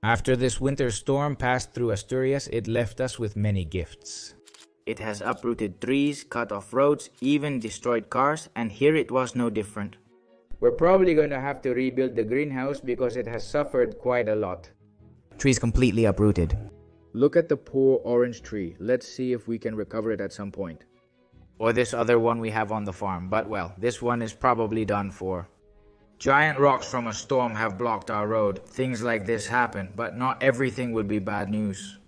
After this winter storm passed through Asturias, it left us with many gifts. It has uprooted trees, cut off roads, even destroyed cars, and here it was no different. We're probably going to have to rebuild the greenhouse because it has suffered quite a lot. Trees completely uprooted. Look at the poor orange tree. Let's see if we can recover it at some point. Or this other one we have on the farm, but well, this one is probably done for. Giant rocks from a storm have blocked our road. Things like this happen, but not everything will be bad news.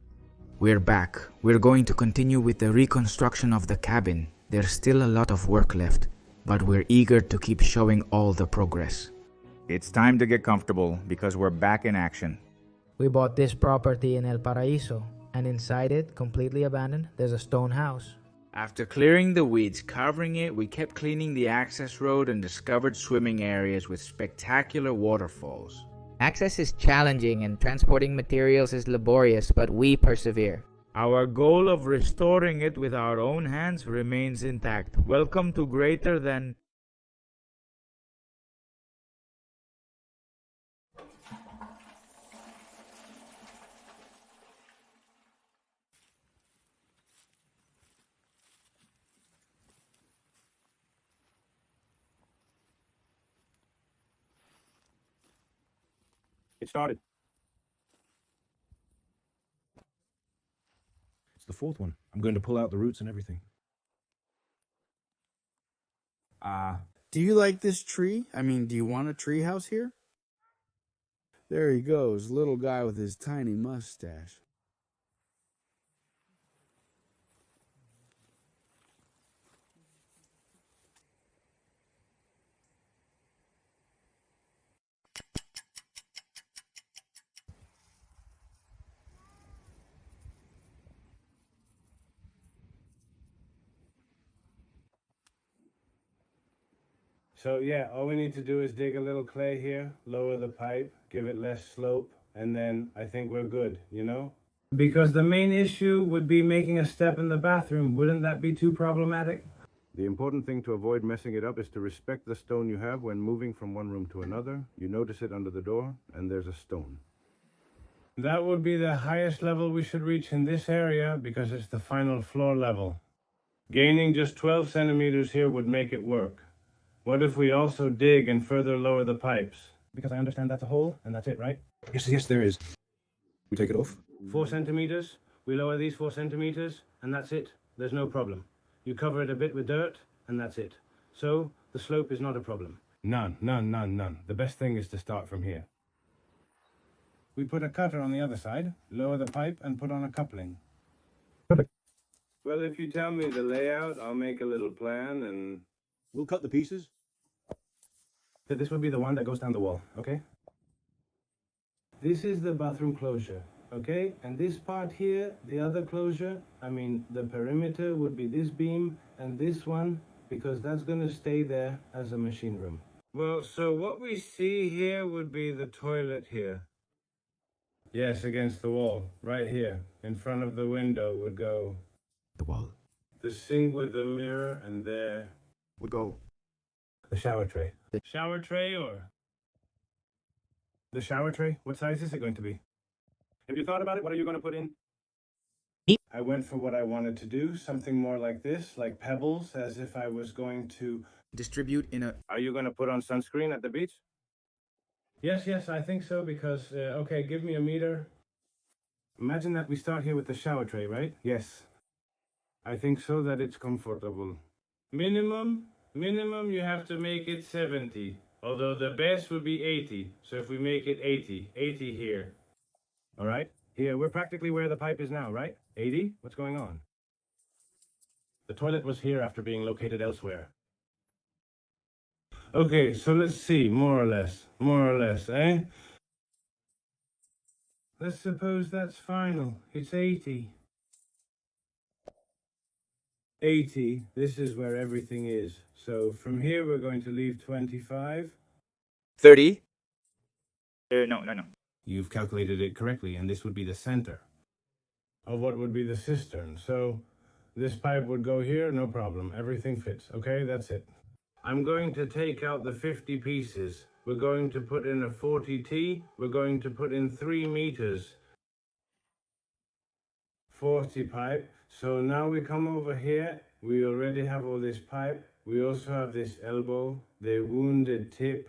We're back. We're going to continue with the reconstruction of the cabin. There's still a lot of work left, but we're eager to keep showing all the progress. It's time to get comfortable because we're back in action. We bought this property in El Paraíso, and inside it, completely abandoned, there's a stone house. After clearing the weeds covering it, we kept cleaning the access road and discovered swimming areas with spectacular waterfalls. Access is challenging and transporting materials is laborious, but we persevere. Our goal of restoring it with our own hands remains intact. Welcome to greater than... It started. It's the fourth one. I'm going to pull out the roots and everything. Do you like this tree? I mean, do you want a tree house here? There he goes, little guy with his tiny mustache. So yeah, all we need to do is dig a little clay here, lower the pipe, give it less slope, and then I think we're good, you know? Because the main issue would be making a step in the bathroom. Wouldn't that be too problematic? The important thing to avoid messing it up is to respect the stone you have when moving from one room to another. You notice it under the door, and there's a stone. That would be the highest level we should reach in this area because it's the final floor level. Gaining just 12 centimeters here would make it work. What if we also dig and further lower the pipes? Because I understand that's a hole, and that's it, right? Yes, there is. We take it off? 4 centimeters, we lower these 4 centimeters, and that's it. There's no problem. You cover it a bit with dirt, and that's it. So, the slope is not a problem. None. The best thing is to start from here. We put a cutter on the other side, lower the pipe, and put on a coupling. Perfect. Well, if you tell me the layout, I'll make a little plan, and... We'll cut the pieces. This would be the one that goes down the wall, okay? This is the bathroom closure, okay? And this part here, the other closure, the perimeter would be this beam and this one, because that's going to stay there as a machine room. Well, so what we see here would be the toilet here. Yes, against the wall, right here. In front of the window would go... The wall. The sink with the mirror, and there... Would go. The shower tray. The shower tray or... The shower tray? What size is it going to be? Have you thought about it? What are you going to put in? I went for what I wanted to do, something more like this, like pebbles, as if I was going to... Distribute in a... Are you going to put on sunscreen at the beach? Yes, I think so, because, okay, give me a meter. Imagine that we start here with the shower tray, right? Yes. I think so that it's comfortable. Minimum you have to make it 70. Although the best would be 80. So if we make it 80 here. All right? Here, we're practically where the pipe is now, right? 80? What's going on? The toilet was here after being located elsewhere. Okay, so let's see, more or less, eh? Let's suppose that's final. It's 80. 80, this is where everything is. So from here we're going to leave 25. 30? No. You've calculated it correctly, and this would be the center of what would be the cistern. So this pipe would go here, no problem. Everything fits, okay? That's it. I'm going to take out the 50 pieces. We're going to put in a 40T. We're going to put in 3 meters. 40 pipe. So now we come over here. We already have all this pipe. We also have this elbow, the wounded tip.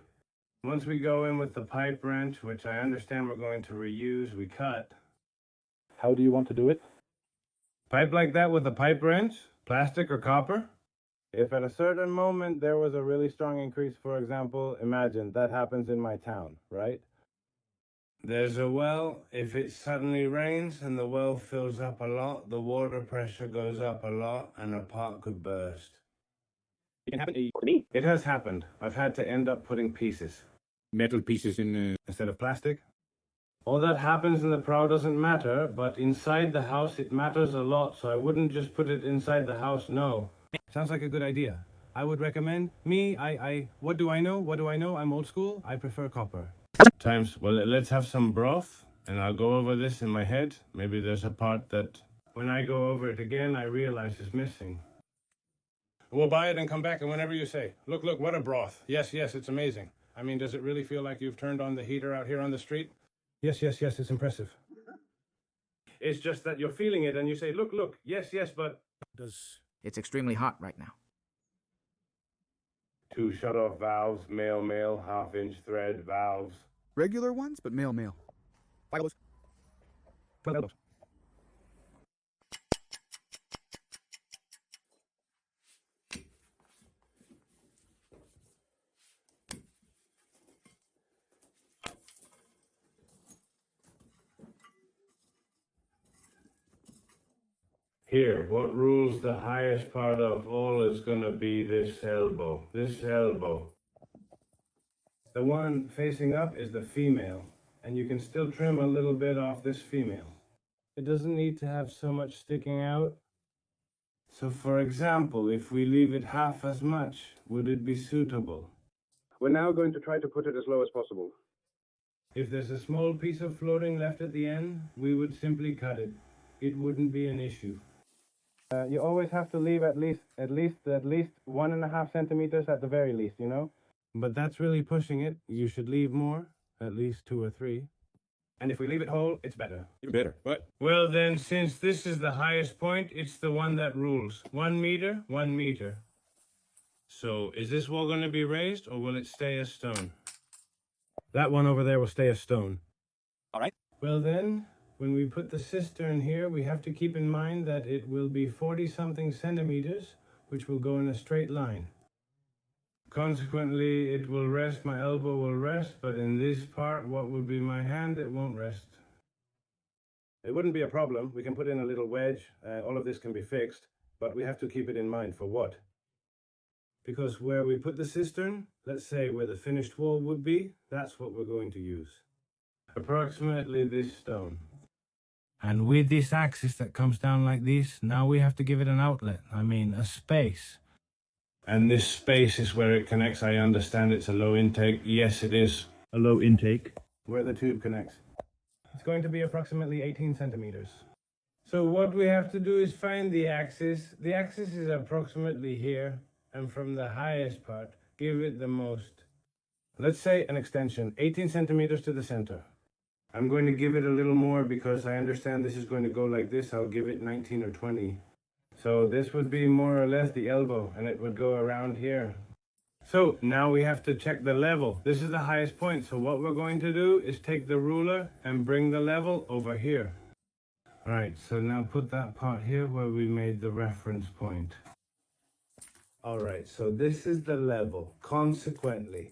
Once we go in with the pipe wrench, which I understand we're going to reuse, we cut. How do you want to do it? Pipe like that with a pipe wrench? Plastic or copper? If at a certain moment there was a really strong increase, for example, imagine that happens in my town, right? There's a well. If it suddenly rains and the well fills up a lot, the water pressure goes up a lot and a pot could burst. It can happen to me. It has happened. I've had to end up putting pieces. Metal pieces in Instead of plastic. All that happens in the prow doesn't matter, but inside the house it matters a lot, so I wouldn't just put it inside the house, no. Sounds like a good idea. I would recommend, what do I know? What do I know? I'm old school. I prefer copper. Well, let's have some broth, and I'll go over this in my head. Maybe there's a part that, when I go over it again, I realize is missing. We'll buy it and come back, and whenever you say, look, what a broth. Yes, it's amazing. I mean, does it really feel like you've turned on the heater out here on the street? Yes, it's impressive. It's just that you're feeling it, and you say, look, yes, but... It's extremely hot right now. 2 shut-off valves, male, half-inch thread valves. Regular ones, but male. 5 elbows. 12 elbows. Here, what rules the highest part of all is going to be this elbow. The one facing up is the female, and you can still trim a little bit off this female. It doesn't need to have so much sticking out. So, for example, if we leave it half as much, would it be suitable? We're now going to try to put it as low as possible. If there's a small piece of floating left at the end, we would simply cut it. It wouldn't be an issue. You always have to leave at least 1.5 centimeters at the very least, you know? But that's really pushing it. You should leave more, at least 2 or 3. And if we leave it whole, it's better. Even better. What? Well then, since this is the highest point, it's the one that rules. 1 meter, 1 meter. So, is this wall going to be raised, or will it stay a stone? That one over there will stay a stone. All right. Well then, when we put the cistern here, we have to keep in mind that it will be 40-something centimeters, which will go in a straight line. Consequently, it will rest, my elbow will rest, but in this part, what would be my hand, it won't rest. It wouldn't be a problem. We can put in a little wedge. All of this can be fixed, but we have to keep it in mind for what? Because where we put the cistern, let's say where the finished wall would be, that's what we're going to use. Approximately this stone. And with this axis that comes down like this, now we have to give it an outlet, a space. And this space is where it connects. I understand it's a low intake. Yes, it is A low intake. where the tube connects. It's going to be approximately 18 centimeters. So what we have to do is find the axis. The axis is approximately here, and from the highest part, give it the most. Let's say an extension, 18 centimeters to the center. I'm going to give it a little more because I understand this is going to go like this. I'll give it 19 or 20. So this would be more or less the elbow, and it would go around here. So now we have to check the level. This is the highest point, so what we're going to do is take the ruler and bring the level over here. Alright, so now put that part here where we made the reference point. Alright, so this is the level. Consequently,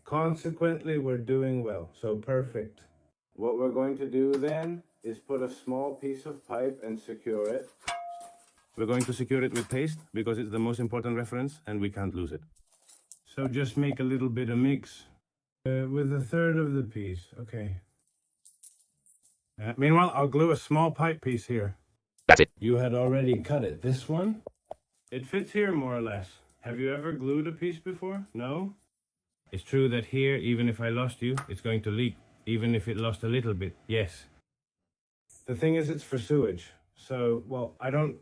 we're doing well, so perfect. What we're going to do then is put a small piece of pipe and secure it. We're going to secure it with paste because it's the most important reference and we can't lose it. So just make a little bit of mix with 1/3 of the piece. Okay. Meanwhile, I'll glue a small pipe piece here. That's it. You had already cut it. This one? It fits here more or less. Have you ever glued a piece before? No? It's true that here, even if I lost you, it's going to leak. Even if it lost a little bit, yes. The thing is, it's for sewage. So, well, I don't...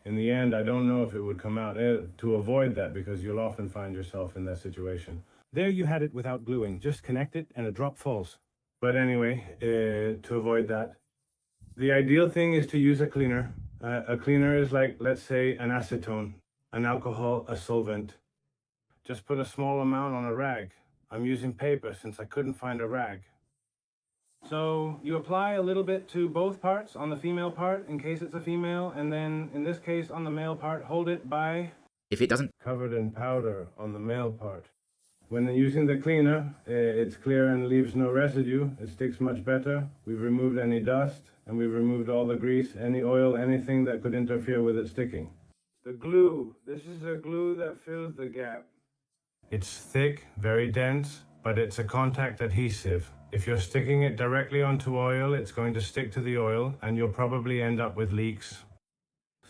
In the end, I don't know if it would come out to avoid that because you'll often find yourself in that situation. There you had it without gluing. Just connect it and a drop falls. But anyway, to avoid that, the ideal thing is to use a cleaner. A cleaner is like, let's say, an acetone, an alcohol, a solvent. Just put a small amount on a rag. I'm using paper since I couldn't find a rag. So you apply a little bit to both parts, on the female part in case it's a female, and then in this case on the male part, hold it by... If it doesn't, covered in powder on the male part. When using the cleaner, it's clear and leaves no residue. It sticks much better. We've removed any dust, and we've removed all the grease, any oil, anything that could interfere with it sticking. The glue. This is a glue that fills the gap. It's thick, very dense, but it's a contact adhesive. If you're sticking it directly onto oil, it's going to stick to the oil, and you'll probably end up with leaks.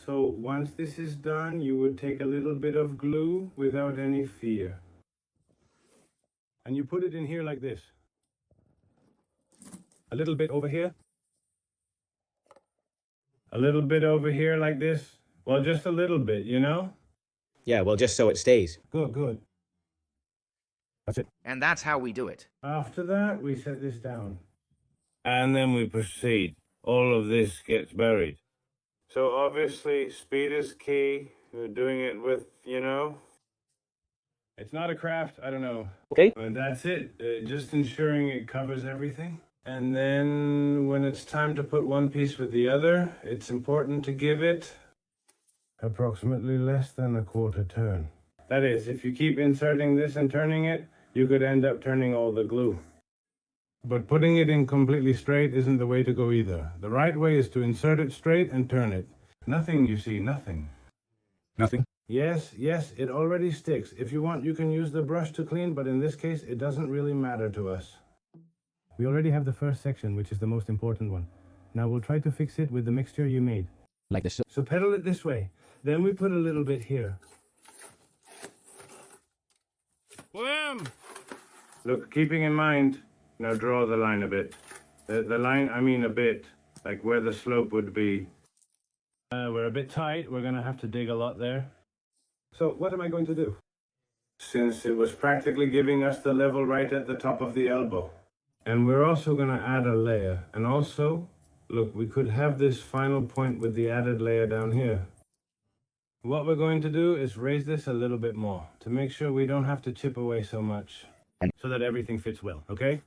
So once this is done, you would take a little bit of glue without any fear. And you put it in here like this. A little bit over here. A little bit over here like this. Well, just a little bit, you know? yeah, well, just so it stays. Good, good. That's it. And that's how we do it. After that, we set this down. And then we proceed. All of this gets buried. So obviously, speed is key. We're doing it with, you know... It's not a craft, I don't know. Okay. And that's it. Just ensuring it covers everything. And then when it's time to put one piece with the other, it's important to give it approximately less than a quarter turn. That is, if you keep inserting this and turning it, you could end up turning all the glue. But putting it in completely straight isn't the way to go either. The right way is to insert it straight and turn it. Nothing, you see, nothing. Nothing? Yes, it already sticks. If you want, you can use the brush to clean, but in this case, it doesn't really matter to us. We already have the first section, which is the most important one. Now we'll try to fix it with the mixture you made. Like this. So pedal it this way. Then we put a little bit here. Wham! Look, keeping in mind, now draw the line a bit. The line, I mean a bit, like where the slope would be. We're a bit tight, we're gonna have to dig a lot there. So what am I going to do? Since it was practically giving us the level right at the top of the elbow. And we're also gonna add a layer. And also, look, we could have this final point with the added layer down here. What we're going to do is raise this a little bit more to make sure we don't have to chip away so much so that everything fits well, okay?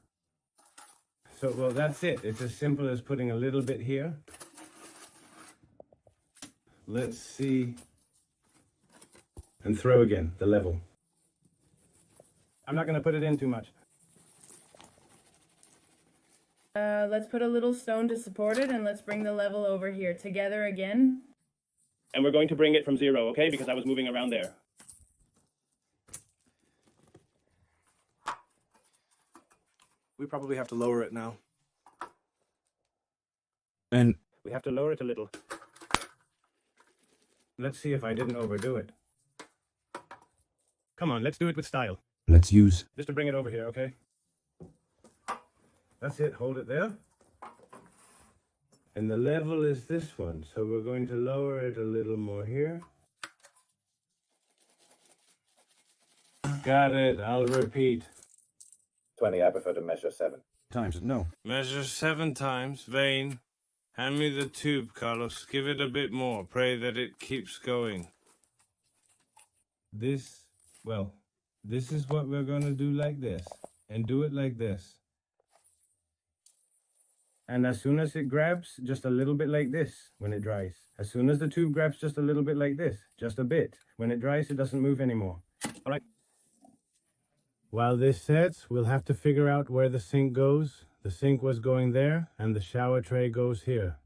So, well, that's it. It's as simple as putting a little bit here. Let's see. And throw again, the level. I'm not going to put it in too much. Let's put a little stone to support it, and let's bring the level over here together again. And we're going to bring it from 0, okay? Because I was moving around there. We probably have to lower it now. And We have to lower it a little. Let's see if I didn't overdo it. Come on, let's do it with style. let's use. Just to bring it over here, okay? That's it, hold it there. And the level is this one, so we're going to lower it a little more here. Got it, I'll repeat. 20, I prefer to measure 7. Times, no. Measure 7 times, vein. Hand me the tube, Carlos. Give it a bit more. Pray that it keeps going. This is what we're going to do like this. And do it like this. And as soon as it grabs, just a little bit like this when it dries. As soon as the tube grabs, just a little bit like this. Just a bit. When it dries, it doesn't move anymore. All right. While this sets, we'll have to figure out where the sink goes. The sink was going there, and the shower tray goes here.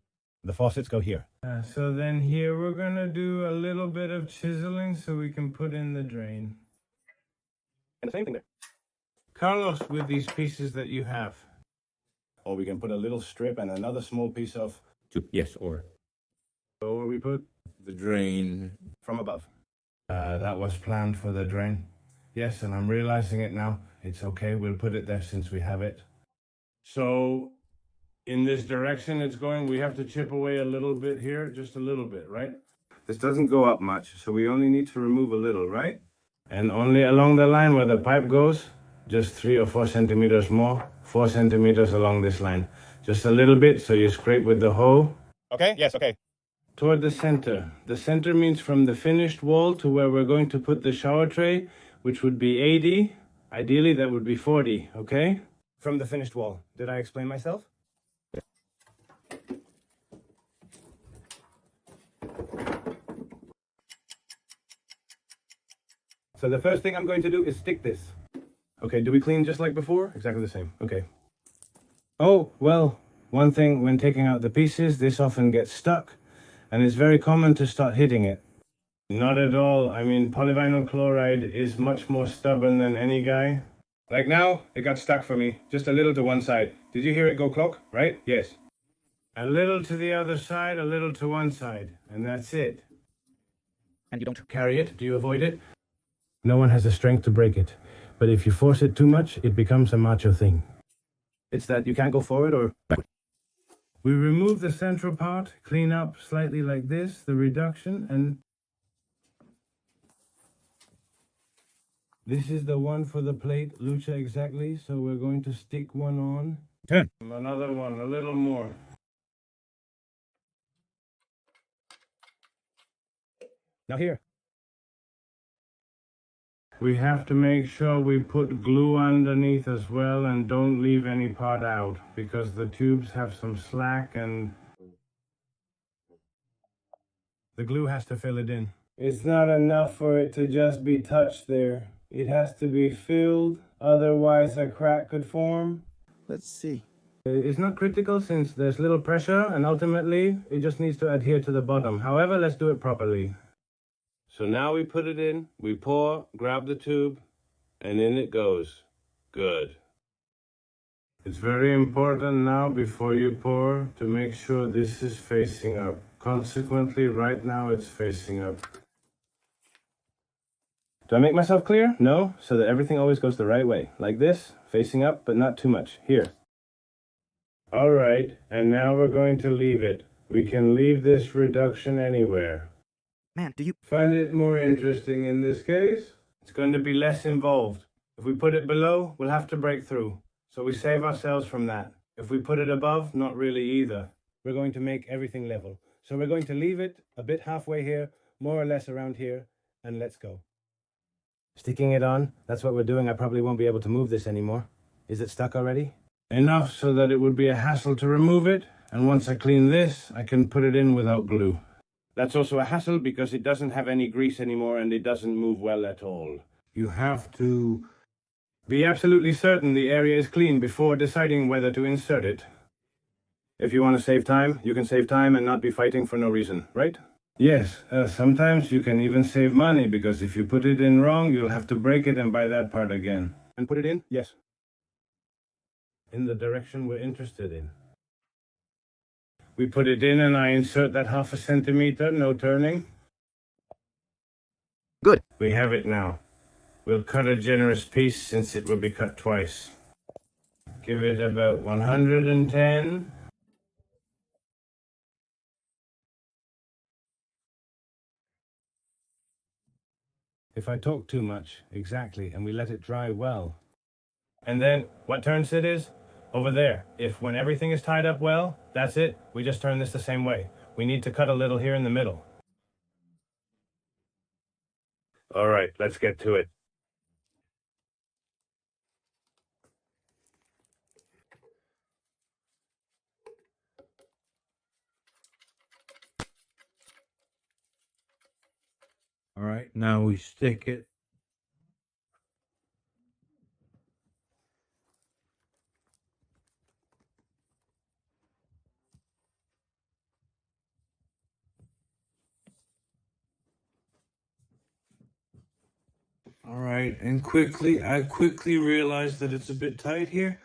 The faucets go here. So then here we're going to do a little bit of chiseling so we can put in the drain. And the same thing there. Carlos, with these pieces that you have. Or we can put a little strip and another small piece of... Yes, or Or we put... the drain. from above. That was planned for the drain. Yes, and I'm realizing it now. It's okay, we'll put it there since we have it. So, in this direction it's going, we have to chip away a little bit here, just a little bit, right? This doesn't go up much, so we only need to remove a little, right? And only along the line where the pipe goes, Just 3 or 4 centimeters more. 4 centimeters along this line. Just a little bit so you scrape with the hoe. Okay, yes, okay. Toward the center. The center means from the finished wall to where we're going to put the shower tray, which would be 80. Ideally, that would be 40, okay? From the finished wall. Did I explain myself? So the first thing I'm going to do is stick this. Okay, do we clean just like before? Exactly the same. Okay. Oh, well, one thing when taking out the pieces, this often gets stuck, and it's very common to start hitting it. Not at all. I mean, polyvinyl chloride is much more stubborn than any guy. Like now, it got stuck for me, just a little to one side. Did you hear it go clock, right? Yes. A little to the other side, a little to one side, and that's it. And you don't Carry it? Do you avoid it? No one has the strength to break it. But if you force it too much, it becomes a macho thing. It's that you can't go forward or backward. We remove the central part, clean up slightly like this, the reduction, and this is the one for the plate, Lucha, exactly. So we're going to stick one on. Turn. Another one, a little more. Now here. We have to make sure we put glue underneath as well and don't leave any part out because the tubes have some slack and The glue has to fill it in. it's not enough for it to just be touched there. It has to be filled, otherwise a crack could form. Let's see. It's not critical since there's little pressure and ultimately it just needs to adhere to the bottom. However, let's do it properly. So now we put it in, we pour, grab the tube, and in it goes. Good. It's very important now before you pour to make sure this is facing up. Consequently, right now it's facing up. Do I make myself clear? No? So that everything always goes the right way. Like this, facing up, but not too much. Here. All right, and now we're going to leave it. We can leave this reduction anywhere. Man, do you... Find it more interesting in this case? It's going to be less involved. If we put it below, we'll have to break through. So we save ourselves from that. If we put it above, not really either. We're going to make everything level. So we're going to leave it a bit halfway here, more or less around here, and let's go. Sticking it on, that's what we're doing. I probably won't be able to move this anymore. Is it stuck already? Enough so that it would be a hassle to remove it, and once I clean this, I can put it in without glue. That's also a hassle because it doesn't have any grease anymore and it doesn't move well at all. You have to be absolutely certain the area is clean before deciding whether to insert it. If you want to save time, you can save time and not be fighting for no reason, right? Yes, sometimes you can even save money because if you put it in wrong, you'll have to break it and buy that part again. And put it in? Yes. In the direction we're interested in. We put it in and I insert that 0.5 centimeter, no turning. Good. We have it now. We'll cut a generous piece since it will be cut twice. Give it about 110. If I talk too much, exactly, and we let it dry well. And then, what turn sit is? Over there. If when everything is tied up well, that's it. We just turn this the same way. We need to cut a little here in the middle. All right, let's get to it. All right, now we stick it. All right, and I quickly realized that it's a bit tight here.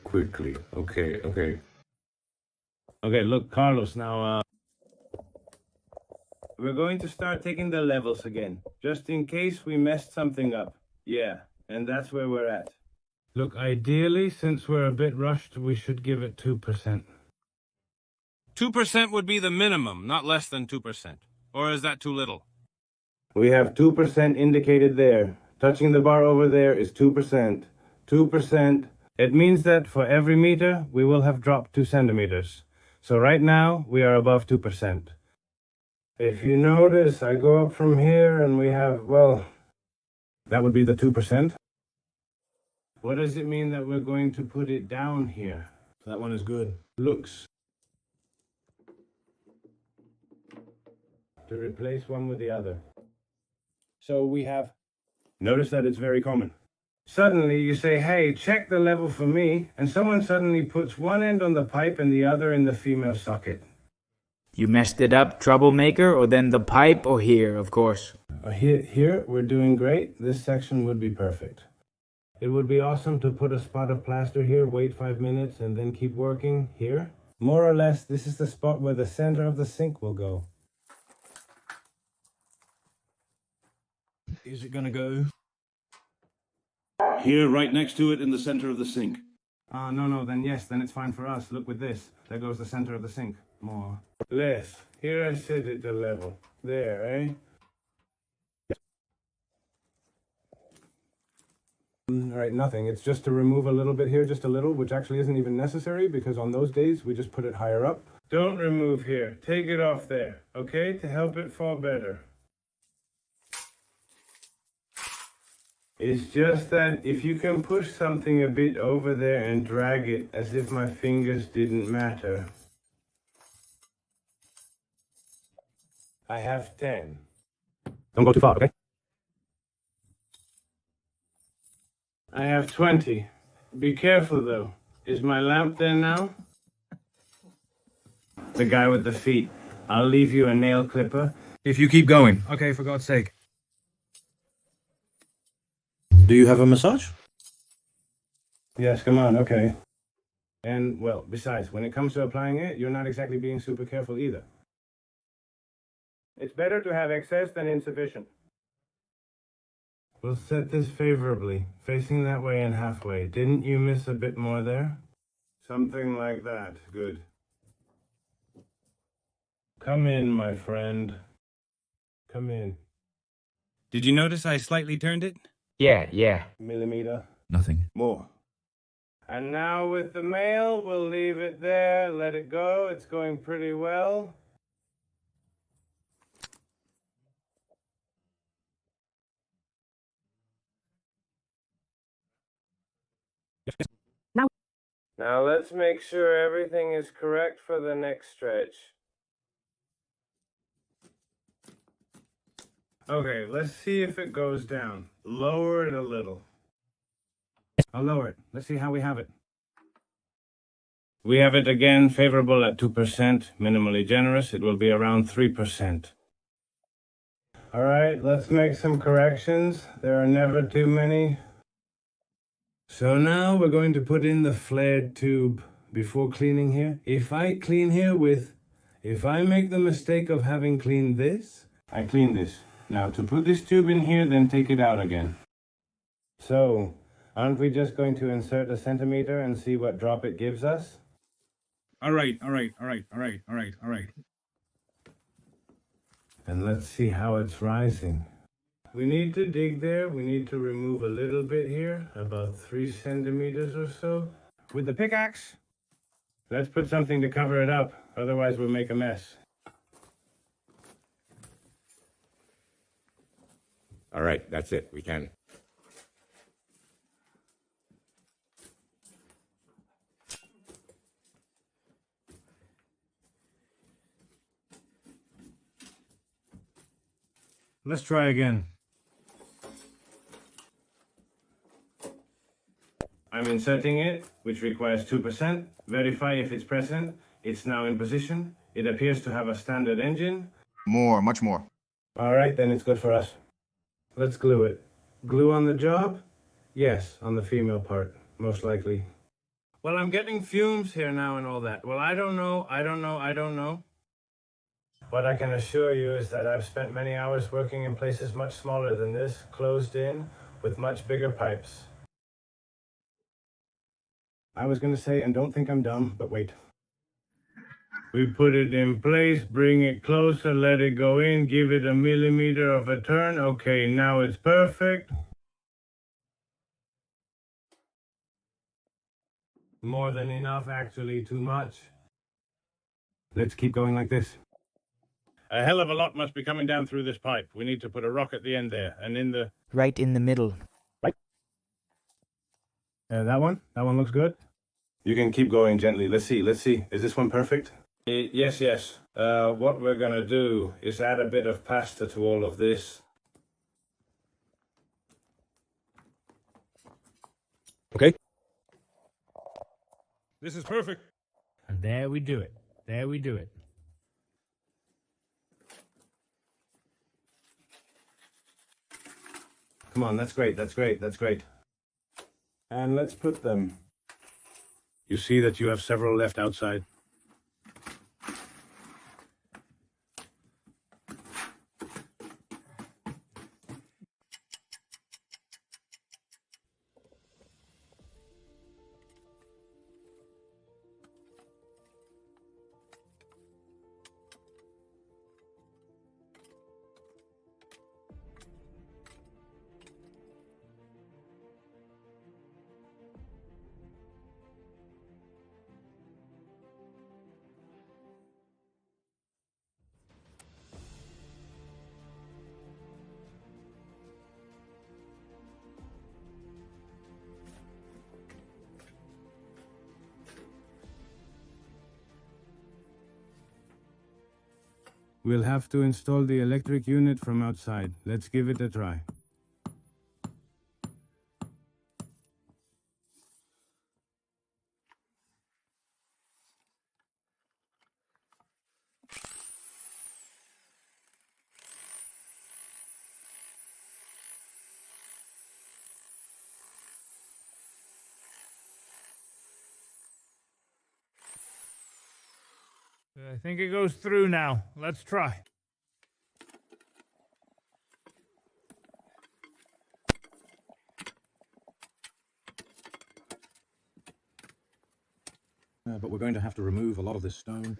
Quickly, okay. Okay, look, Carlos, now, we're going to start taking the levels again, just in case we messed something up. Yeah, and that's where we're at. Look, ideally, since we're a bit rushed, we should give it 2%. 2% would be the minimum, not less than 2%. Or is that too little? We have 2% indicated there. Touching the bar over there is 2%. 2%. It means that for every meter, we will have dropped 2 centimeters. So right now, we are above 2%. If you notice, I go up from here and we have, well, that would be the 2%. What does it mean that we're going to put it down here? That one is good. Looks. To replace one with the other. So we have. Notice that it's very common. Suddenly you say, hey, check the level for me, and someone suddenly puts one end on the pipe and the other in the female socket. You messed it up, troublemaker, or then the pipe, or here, of course. Here, we're doing great. This section would be perfect. It would be awesome to put a spot of plaster here, wait 5 minutes, and then keep working here. More or less, this is the spot where the center of the sink will go. Is it gonna go? Here, right next to it, in the center of the sink. No, then yes, then it's fine for us. Look with this. There goes the center of the sink. More. Less. Here I set it to level. There, eh? Alright, nothing. It's just to remove a little bit here, just a little, which actually isn't even necessary because on those days we just put it higher up. Don't remove here. Take it off there, okay? To help it fall better. It's just that if you can push something a bit over there and drag it as if my fingers didn't matter. I have 10. Don't go too far, okay? I have 20. Be careful though. Is my lamp there now? The guy with the feet. I'll leave you a nail clipper. If you keep going. Okay, for God's sake. Do you have a massage? Yes, come on, okay. And, well, besides, when it comes to applying it, you're not exactly being super careful either. It's better to have excess than insufficient. We'll set this favorably, facing that way and halfway. Didn't you miss a bit more there? Something like that. Good. Come in, my friend. Come in. Did you notice I slightly turned it? Yeah. Millimeter. Nothing. More. And now with the male, we'll leave it there, let it go. It's going pretty well. Now let's make sure everything is correct for the next stretch. Okay, let's see if it goes down. Lower it a little. I'll lower it. Let's see how we have it. We have it again favorable at 2%, minimally generous. It will be around 3%. All right, let's make some corrections. There are never too many. So now we're going to put in the flared tube before cleaning here. If I make the mistake of having cleaned this, I clean this. Now to put this tube in here, then take it out again. So, aren't we just going to insert a centimeter and see what drop it gives us? All right. And let's see how it's rising. We need to dig there. We need to remove a little bit here, about 3 centimeters or so. With the pickaxe. Let's put something to cover it up, otherwise we'll make a mess. All right, that's it. We can. Let's try again. I'm inserting it, which requires 2%. Verify if it's present. It's now in position. It appears to have a standard engine. More, much more. All right, then it's good for us. Let's glue it. Glue on the job? Yes, on the female part, most likely. Well, I'm getting fumes here now and all that. Well, I don't know. What I can assure you is that I've spent many hours working in places much smaller than this, closed in, with much bigger pipes. I was going to say, and don't think I'm dumb, but wait. We put it in place, bring it closer, let it go in, give it a millimeter of a turn. Okay, now it's perfect. More than enough, actually, too much. Let's keep going like this. A hell of a lot must be coming down through this pipe. We need to put a rock at the end there, and in the... Right in the middle. Right. That one? That one looks good? You can keep going gently. Let's see. Is this one perfect? Yes. What we're gonna do is add a bit of pasta to all of this. Okay. This is perfect. And there we do it. Come on, that's great. And let's put them. You see that you have several left outside. We'll have to install the electric unit from outside. Let's give it a try. I think it goes through now. Let's try. But we're going to have to remove a lot of this stone.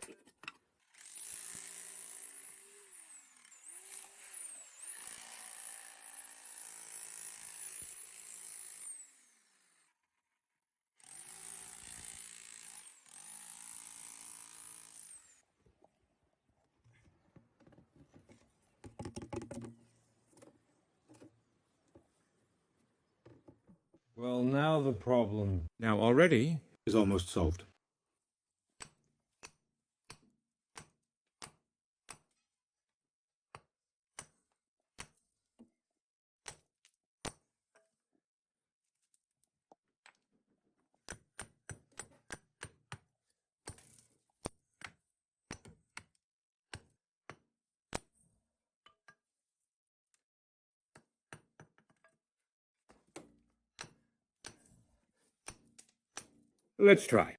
Well, now the problem Now already is almost solved. Let's try.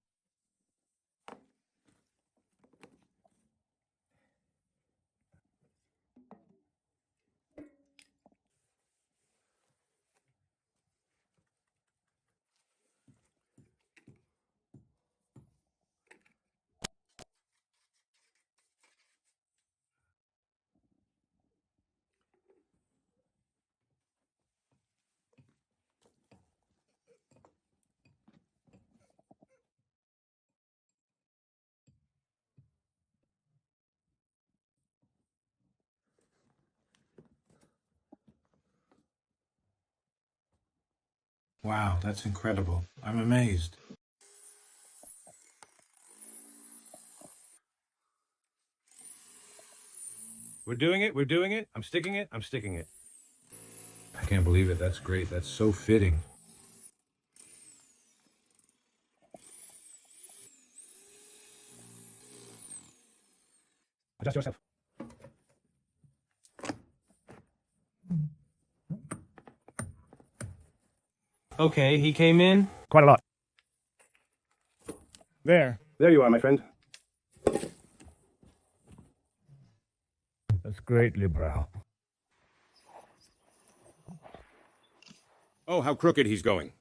Wow, that's incredible. I'm amazed. We're doing it. I'm sticking it. I can't believe it. That's great. That's so fitting. Adjust yourself. Okay, he came in. Quite a lot. There. There you are, my friend. That's great, Libro. Oh, how crooked he's going.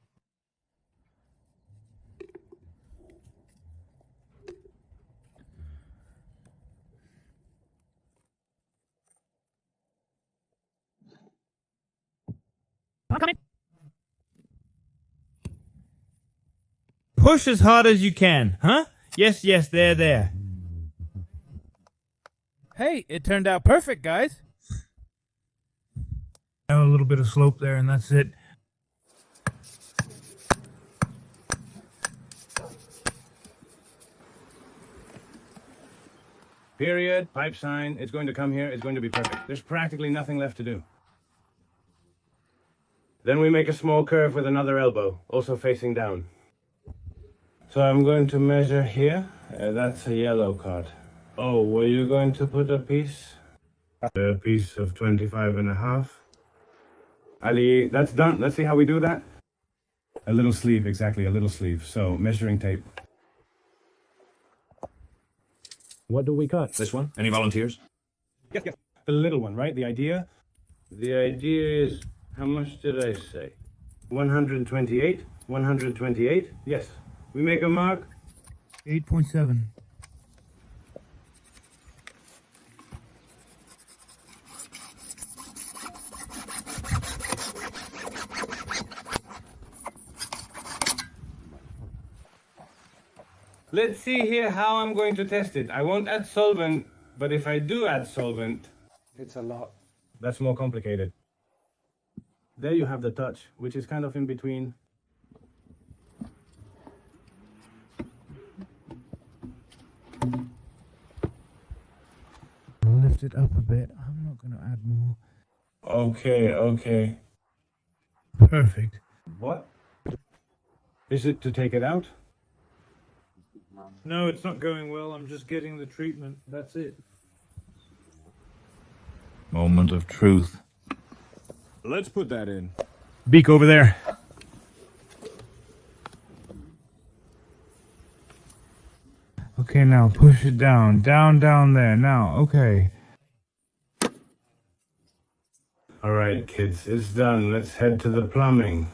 Push as hard as you can, huh? Yes, there. Hey, it turned out perfect, guys. Now a little bit of slope there, and that's it. Period, pipe sign, it's going to come here, it's going to be perfect. There's practically nothing left to do. Then we make a small curve with another elbow, also facing down. So I'm going to measure here. That's a yellow card. Oh, were you going to put a piece? A piece of 25.5. Ali, that's done. Let's see how we do that. A little sleeve, exactly, a little sleeve. So, measuring tape. What do we cut? This one? Any volunteers? Yes. The little one, right? The idea? The idea is, how much did I say? 128? 128? Yes. We make a mark. 8.7. Let's see here how I'm going to test it. I won't add solvent, but if I do add solvent, it's a lot. That's more complicated. There you have the touch, which is kind of in between. Lift it up a bit. I'm not going to add more. Okay. Perfect. What? Is it to take it out? No, it's not going well. I'm just getting the treatment. That's it. Moment of truth. Let's put that in. Beak over there. Okay, now push it down. Down there. Now, okay. All right, kids, it's done. Let's head to the plumbing.